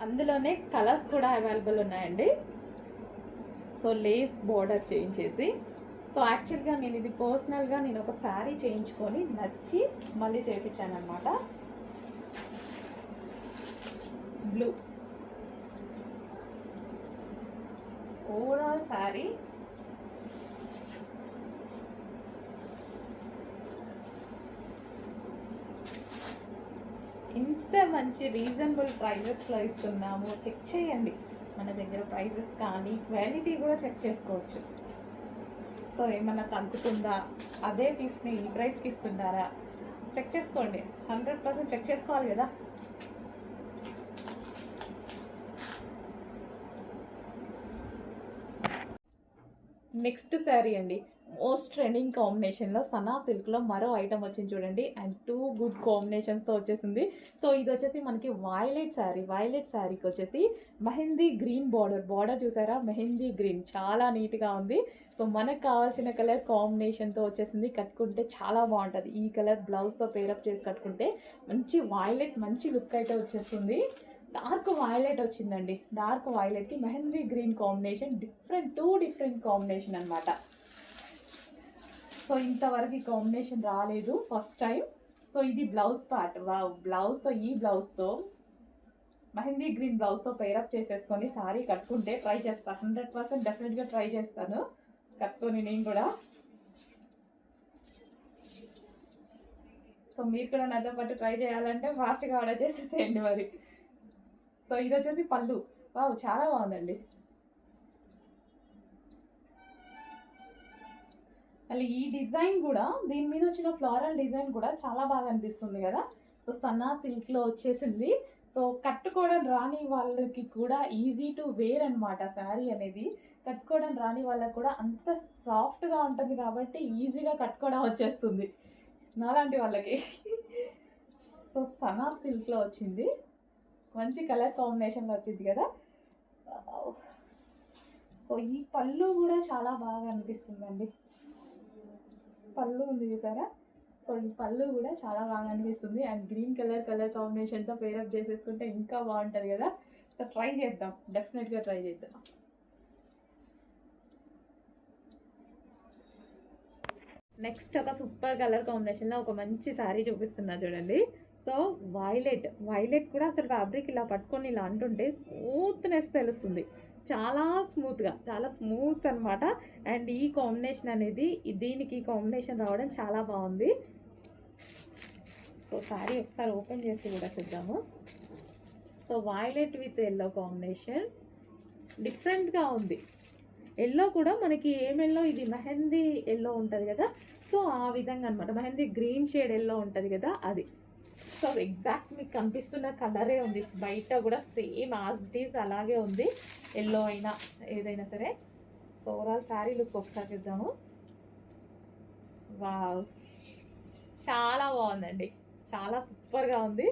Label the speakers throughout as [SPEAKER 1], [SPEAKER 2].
[SPEAKER 1] అందులోనే కలర్స్ కూడా అవైలబుల్ ఉన్నాయండి. సో లేస్ బార్డర్ చేయించేసి, సో యాక్చువల్గా నేను ఇది పర్సనల్గా నేను ఒక శారీ చేయించుకొని నచ్చి మళ్ళీ చేయించాను అనమాట. బ్లూ ఓవరాల్ శారీ ఇంత మంచి రీజనబుల్ ప్రైజెస్లో ఇస్తున్నాము. చెక్ చేయండి, మన దగ్గర ప్రైజెస్ కానీ క్వాలిటీ కూడా చెక్ చేసుకోవచ్చు. సో ఏమన్నా తగ్గుతుందా, అదే పీస్ని ఈ ప్రైస్కి ఇస్తున్నారా చెక్ చేసుకోండి. 100% చెక్ చేసుకోవాలి కదా. నెక్స్ట్ శారీ అండి, మోస్ట్ ట్రెండింగ్ కాంబినేషన్లో సనా సిల్క్లో మరో ఐటమ్ వచ్చింది చూడండి. అండ్ 2 గుడ్ కాంబినేషన్స్తో వచ్చేసింది. సో ఇది వచ్చేసి మనకి వైలెట్ శారీకి వచ్చేసి మెహందీ గ్రీన్ బార్డర్ చూసారా, మెహందీ గ్రీన్ చాలా నీట్గా ఉంది. సో మనకు కావాల్సిన కలర్ కాంబినేషన్తో వచ్చేసింది. కట్టుకుంటే చాలా బాగుంటుంది. ఈ కలర్ బ్లౌజ్తో పేరప్ చేసి కట్టుకుంటే మంచి వైలెట్ మంచి లుక్ అయితే వచ్చేస్తుంది. డార్క్ వైలెట్ వచ్చిందండి. డార్క్ వైలెట్కి mehndi green combination, two different combination అనమాట. సో ఇంతవరకు ఈ కాంబినేషన్ రాలేదు, ఫస్ట్ టైం. సో ఇది బ్లౌజ్ పార్ట్. బ్లౌజ్తో ఈ బ్లౌజ్తో మెహందీ గ్రీన్ బ్లౌజ్తో పేరప్ చేసేసుకొని సారీ కట్టుకుంటే ట్రై చేస్తాను. 100% డెఫినెట్గా ట్రై చేస్తాను కట్టుకొని నేను కూడా. సో మీరు కూడా నాతో పాటు ట్రై చేయాలంటే ఫాస్ట్గా ఆర్డర్ చేసేసేయండి మరి. సో ఇది వచ్చేసి పళ్ళు. వావ్, చాలా బాగుందండి. మళ్ళీ ఈ డిజైన్ కూడా, దీని మీద వచ్చిన ఫ్లోరల్ డిజైన్ కూడా చాలా బాగా అనిపిస్తుంది కదా. సో సన్నా సిల్క్లో వచ్చేసింది. సో కట్టుకోవడం రాని వాళ్ళకి కూడా ఈజీ టు వేర్ అనమాట. శారీ అనేది కట్టుకోవడం రాని వాళ్ళకి కూడా అంత సాఫ్ట్గా ఉంటుంది కాబట్టి ఈజీగా కట్టుకోవడం వచ్చేస్తుంది నాలాంటి వాళ్ళకి. సో సన్నా సిల్క్లో వచ్చింది, మంచి కలర్ కాంబినేషన్లో వచ్చింది కదా. సో ఈ పళ్ళు కూడా చాలా బాగా అనిపిస్తుందండి. పళ్ళు ఉంది చూసారా. సో ఈ పళ్ళు కూడా చాలా బాగా అనిపిస్తుంది. అండ్ గ్రీన్ కలర్ కాంబినేషన్తో పేరప్ చేసేసుకుంటే ఇంకా బాగుంటుంది కదా. సో ట్రై చేద్దాం, డెఫినెట్గా ట్రై చేద్దాం. నెక్స్ట్ ఒక సూపర్ కలర్ కాంబినేషన్లో ఒక మంచి శారీ చూపిస్తున్నా చూడండి. సో వైలెట్ కూడా అసలు ఫ్యాబ్రిక్ ఇలా పట్టుకొని ఇలా అంటుంటే స్మూత్నెస్ తెలుస్తుంది. చాలా స్మూత్ అనమాట. అండ్ ఈ కాంబినేషన్ అనేది దీనికి కాంబినేషన్ రావడం చాలా బాగుంది. సో శారీ ఒకసారి ఓపెన్ చేసి కూడా చూద్దాము. So violet with yellow combination డిఫరెంట్గా ఉంది. ఎల్లో కూడా మనకి ఏం ఎల్లో, ఇది మెహందీ ఎల్లో ఉంటుంది కదా. సో ఆ విధంగా అనమాట, మెహందీ గ్రీన్ షేడ్ ఎల్లో ఉంటుంది కదా అది. సో ఎగ్జాక్ట్ మీకు కనిపిస్తున్న కలరే ఉంది బయట కూడా, సేమ్ యాజ్ ఇట్ ఈజ్ అలాగే ఉంది. ఎల్లో అయినా ఏదైనా సరే. సో ఓవరాల్ శారీ లుక్ ఒకసారి చూద్దాము. వావ్, చాలా బాగుందండి, చాలా సూపర్గా ఉంది.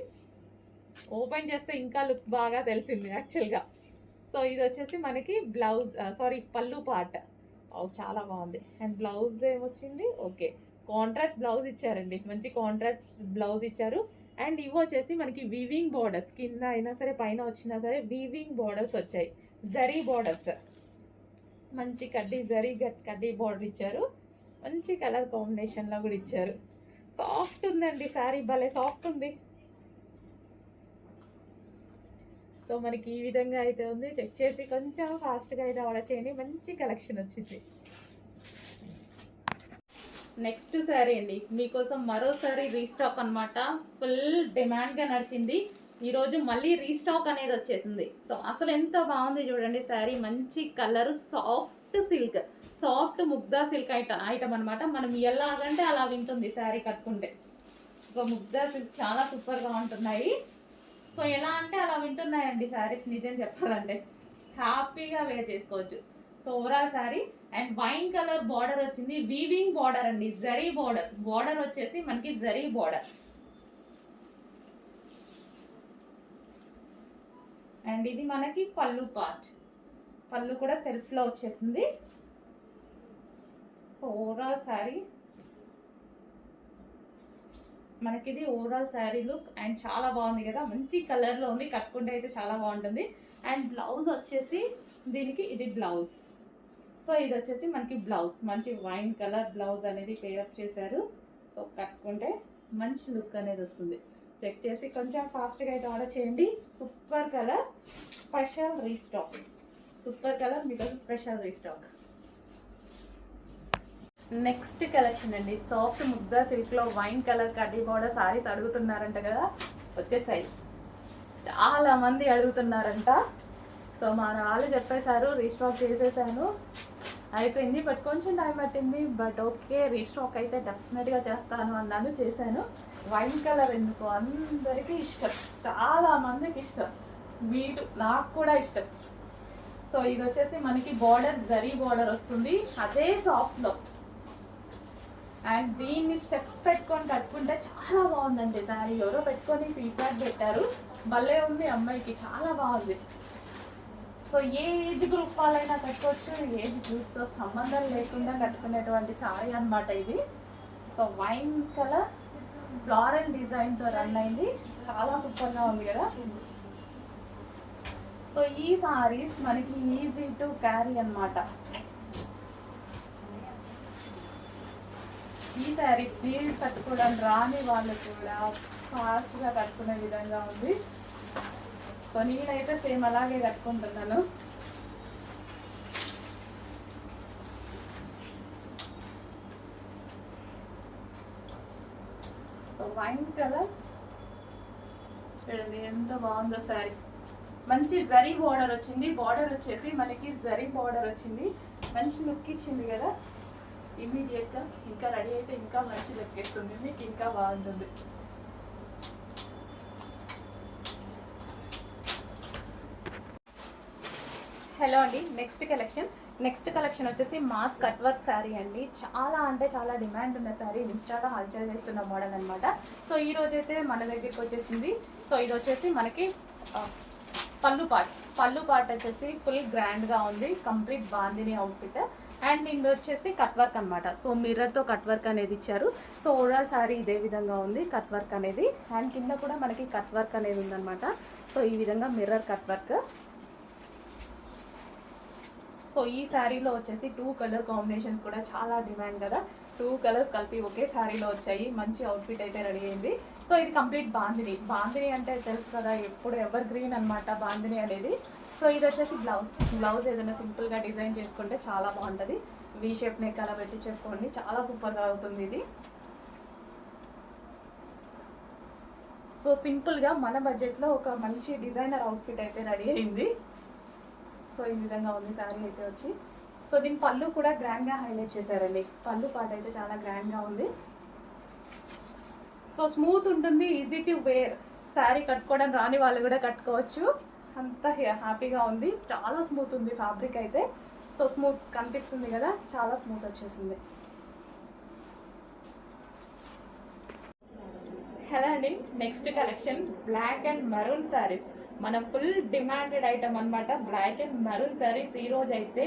[SPEAKER 1] ఓపెన్ చేస్తే ఇంకా లుక్ బాగా తెలిసింది యాక్చువల్గా. సో ఇది వచ్చేసి మనకి పళ్ళు పార్ట్. చాలా బాగుంది. అండ్ బ్లౌజ్ ఏమొచ్చింది, ఓకే కాంట్రాస్ట్ బ్లౌజ్ ఇచ్చారండి, మంచి కాంట్రాస్ట్ బ్లౌజ్ ఇచ్చారు. అండ్ ఇవి వచ్చేసి మనకి వీవింగ్ బార్డర్స్, కింద అయినా సరే పైన వచ్చినా సరే వీవింగ్ బార్డర్స్ వచ్చాయి. జరీ బార్డర్స్, మంచి కడ్డీ బార్డర్ ఇచ్చారు. మంచి కలర్ కాంబినేషన్లో కూడా ఇచ్చారు. సాఫ్ట్ ఉందండి శారీ, భలే సాఫ్ట్ ఉంది. సో మనకి ఈ విధంగా అయితే ఉంది. చెక్ చేసి కొంచెం ఫాస్ట్గా అయితే ఆర్డర్ చేయండి, మంచి కలెక్షన్ వచ్చింది. నెక్స్ట్ శారీ అండి, మీకోసం మరోసారి రీస్టాక్ అనమాట. ఫుల్ డిమాండ్గా నడిచింది, ఈరోజు మళ్ళీ రీస్టాక్ అనేది వచ్చేసింది. సో అసలు ఎంత బాగుంది చూడండి శారీ. మంచి colour, soft Mugdha silk item అనమాట. మనం ఎలాగంటే అలా వింటుంది శారీ కట్టుకుంటే. సో ముగ్దా సిల్క్ చాలా సూపర్గా ఉంటున్నాయి. సో ఎలా అంటే అలా వింటున్నాయండి శారీస్, నిజం చెప్పాలంటే హ్యాపీగా వేర్ చేసుకోవచ్చు. So overall sari. And wine colour border వచ్చింది, వీవింగ్ బార్డర్ అండి, జరీ బార్డర్ వచ్చేసి మనకి జరీ బార్డర్. అండ్ ఇది మనకి పళ్ళు పార్ట్, పళ్ళు కూడా సెల్ఫ్లో వచ్చేసింది. సో ఓవరాల్ శారీ మనకి ఇది ఓవరాల్ శారీ లుక్ అండ్ చాలా బాగుంది కదా, మంచి కలర్లో ఉంది, కట్టుకుంటే అయితే చాలా బాగుంటుంది. అండ్ బ్లౌజ్ వచ్చేసి దీనికి ఇది బ్లౌజ్. సో ఇది వచ్చేసి మనకి బ్లౌజ్, మంచి వైన్ కలర్ బ్లౌజ్ అనేది పేరప్ చేశారు. సో కట్టుకుంటే మంచి లుక్ అనేది వస్తుంది. చెక్ చేసి కొంచెం ఫాస్ట్గా అయితే ఆర్డర్ చేయండి. Super colour, special restock. Super colour మీకోసం స్పెషల్ రీస్టాక్. నెక్స్ట్ కలెక్షన్ అండి, సాఫ్ట్ ముగ్గా సిల్క్లో వైన్ కలర్ కడ్డీ బోర్డర్ సారీస్ అడుగుతున్నారంట కదా, వచ్చేసాయి. చాలామంది అడుగుతున్నారంట. సో మా వాళ్ళు చెప్పేశారు, రీస్టాక్ చేసేసాను, అయిపోయింది. బట్ కొంచెం టైం పట్టింది. బట్ ఓకే, రీస్టాక్ అయితే డెఫినెట్గా చేస్తాను అన్నాను, చేశాను. వైన్ కలర్ ఎందుకు అందరికీ ఇష్టం, చాలామందికి ఇష్టం, నాకు కూడా ఇష్టం. సో ఇది వచ్చేసి మనకి బార్డర్ జరీ బార్డర్ వస్తుంది, అదే సాఫ్ట్లో. అండ్ దీన్ని స్టెప్స్ పెట్టుకొని కట్టుకుంటే చాలా బాగుందండి శారీ. ఎవరో పెట్టుకొని ఫీడ్బ్యాక్ పెట్టారు, భలే ఉంది అమ్మాయికి, చాలా బాగుంది. సో ఏ ఏజ్ గ్రూప్ వాళ్ళైనా కట్టుకోవచ్చు, ఏజ్ గ్రూప్తో సంబంధం లేకుండా కట్టుకునేటువంటి శారీ అనమాట ఇది. సో వైన్ కలర్ ఫ్లారల్ డిజైన్తో రన్ అయింది, చాలా సూపర్గా ఉంది కదా. సో ఈ సారీస్ మనకి ఈజీ టు క్యారీ అనమాట. ఈ శారీస్ నీళ్ళు కట్టుకోవడం రాని వాళ్ళు కూడా ఫాస్ట్గా కట్టుకునే విధంగా ఉంది. సో నేనైతే సేమ్ అలాగే కట్టుకుంటున్నాను. సో వైన్ కలర్ చూడండి ఎంత బాగుందో శారీ. మంచి జరీ బార్డర్ వచ్చింది, బార్డర్ వచ్చేసి మనకి జరీ బార్డర్ వచ్చింది, మంచి లుక్ ఇచ్చింది కదా. ఇమ్మీడియట్గా ఇంకా రెడీ అయితే ఇంకా మంచి లుక్ ఇస్తుంది, మీకు ఇంకా బాగుంటుంది. హలో అండి, నెక్స్ట్ కలెక్షన్ వచ్చేసి మాస్ కట్ వర్క్ శారీ అండి. చాలా అంటే చాలా డిమాండ్ ఉన్న శారీ, ఇన్స్టాలో హల్చల్ చేస్తున్న మోడల్ అనమాట. సో ఈ రోజైతే మన దగ్గరికి వచ్చేసింది. సో ఇది వచ్చేసి మనకి పళ్ళు పార్ట్ వచ్చేసి ఫుల్ గ్రాండ్గా ఉంది, కంప్లీట్ బాందిని అవుట్ఫిట్. అండ్ ఇది వచ్చేసి కట్ వర్క్ అనమాట. సో మిర్రర్తో కట్ వర్క్ అనేది ఇచ్చారు. సో ఓవరాల్ శారీ ఇదే విధంగా ఉంది కట్ వర్క్ అనేది. అండ్ కింద కూడా మనకి కట్ వర్క్ అనేది ఉందన్నమాట. సో ఈ విధంగా మిర్రర్ కట్ వర్క్. సో ఈ శారీలో వచ్చేసి 2 కలర్ కాంబినేషన్స్ కూడా చాలా డిమాండ్ కదా, 2 కలర్స్ కలిపి ఒకే శారీలో వచ్చాయి, మంచి అవుట్ఫిట్ అయితే రెడీ అయింది. సో ఇది కంప్లీట్ బాందిని అంటే తెలుసు కదా, ఎప్పుడు ఎవర్ గ్రీన్ అనమాట బాందిని అనేది. సో ఇది వచ్చేసి బ్లౌజ్ ఏదైనా సింపుల్గా డిజైన్ చేసుకుంటే చాలా బాగుంటుంది. వీ షేప్ నెక్ అలా పెట్టి చేసుకోండి, చాలా సూపర్గా అవుతుంది ఇది. సో సింపుల్గా మన బడ్జెట్లో ఒక మంచి డిజైనర్ అవుట్ఫిట్ అయితే రెడీ అయింది. సో ఈ విధంగా ఉంది శారీ అయితే వచ్చి. సో దీని పళ్ళు కూడా గ్రాండ్గా హైలైట్ చేశారండి, పళ్ళు పాట అయితే చాలా గ్రాండ్గా ఉంది. సో స్మూత్ ఉంటుంది, ఈజీ టు వేర్. శారీ కట్టుకోవడం రాని వాళ్ళు కూడా కట్టుకోవచ్చు, అంత హ్యాపీగా ఉంది, చాలా స్మూత్ ఉంది ఫ్యాబ్రిక్ అయితే. సో స్మూత్ కనిపిస్తుంది కదా, చాలా స్మూత్ వచ్చేసింది. హలో అండి, next collection black and maroon saris. మన ఫుల్ డిమాండెడ్ ఐటమ్ అనమాట, బ్లాక్ అండ్ మరూన్ శారీస్. ఈరోజు అయితే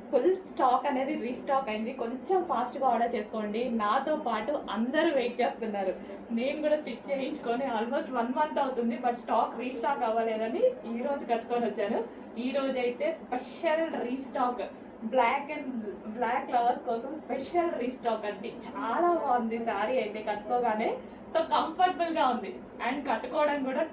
[SPEAKER 1] ఫుల్ స్టాక్ అనేది రీస్టాక్ అయింది, కొంచెం ఫాస్ట్గా ఆర్డర్ చేసుకోండి. నాతో పాటు అందరూ వెయిట్ చేస్తున్నారు, నేను కూడా స్టిచ్ చేయించుకొని ఆల్మోస్ట్ 1 మంత్ అవుతుంది. బట్ స్టాక్ రీస్టాక్ అవ్వలేదని ఈరోజు కట్టుకొని వచ్చాను. ఈరోజు అయితే స్పెషల్ రీస్టాక్, బ్లాక్ లవర్స్ కోసం స్పెషల్ రీస్టాక్ అండి. చాలా బాగుంది శారీ అయితే కట్టుకోగానే. సో కంఫర్టబుల్గా ఉంది అండ్ కట్టుకోవడం కూడా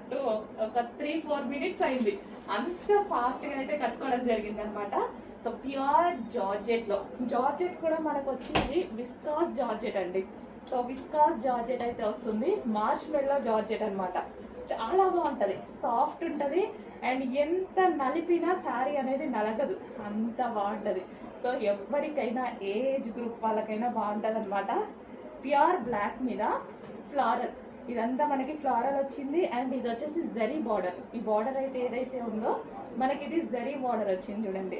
[SPEAKER 1] ఒక 3-4 మినిట్స్ అయింది, అంత ఫాస్ట్గా అయితే కట్టుకోవడం జరిగింది అనమాట. సో ప్యూర్ జార్జెట్ కూడా మనకు వచ్చింది విస్కాస్ జార్జెట్ అండి. సో విస్కాస్ జార్జెట్ అయితే వస్తుంది, మార్ష్ మెల్లో జార్జెట్ అనమాట. చాలా బాగుంటుంది, సాఫ్ట్ ఉంటుంది అండ్ ఎంత నలిపినా శారీ అనేది నలగదు, అంత బాగుంటుంది. సో ఎవరికైనా ఏజ్ గ్రూప్ వాళ్ళకైనా బాగుంటుంది అనమాట. ప్యూర్ బ్లాక్ మీద ఫ్లారల్, ఇదంతా మనకి ఫ్లారల్ వచ్చింది. అండ్ ఇది వచ్చేసి జరీ బార్డర్, ఈ బార్డర్ అయితే ఏదైతే ఉందో మనకి ఇది జరీ బార్డర్ వచ్చింది చూడండి,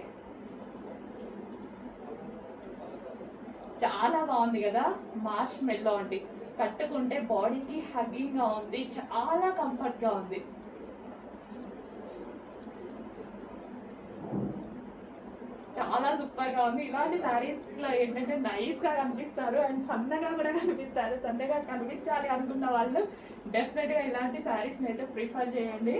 [SPEAKER 1] చాలా బాగుంది కదా. మార్ష్ మెల్లో అండి, కట్టుకుంటే బాడీకి హగ్గింగ్గా ఉంది, చాలా కంఫర్ట్గా ఉంది. చాలా సూపర్గా ఉంది. ఇలాంటి శారీస్లో ఏంటంటే నైస్గా కనిపిస్తారు అండ్ సన్నగా కూడా కనిపిస్తారు. సన్నగా కనిపించాలి అనుకున్న వాళ్ళు డెఫినెట్గా ఇలాంటి శారీస్ని అయితే ప్రిఫర్ చేయండి.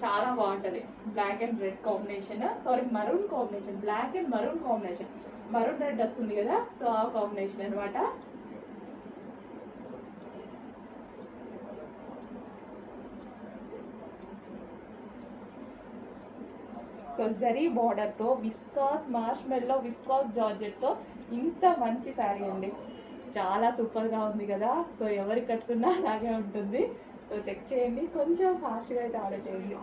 [SPEAKER 1] చాలా బాగుంటుంది. Black and red combination, sorry maroon combination, black and maroon combination, maroon red వస్తుంది కదా, సో ఆ కాంబినేషన్ అనమాట. సో జరీ బార్డర్తో విస్కాస్ మార్ష్మెల్లో విస్కాస్ జార్జెట్తో ఇంత మంచి శారీ అండి. చాలా సూపర్గా ఉంది కదా. సో ఎవరికి కట్టుకున్నా అలాగే ఉంటుంది. సో చెక్ చేయండి, కొంచెం ఫాస్ట్గా అయితే ఆర్డర్ చేయండి.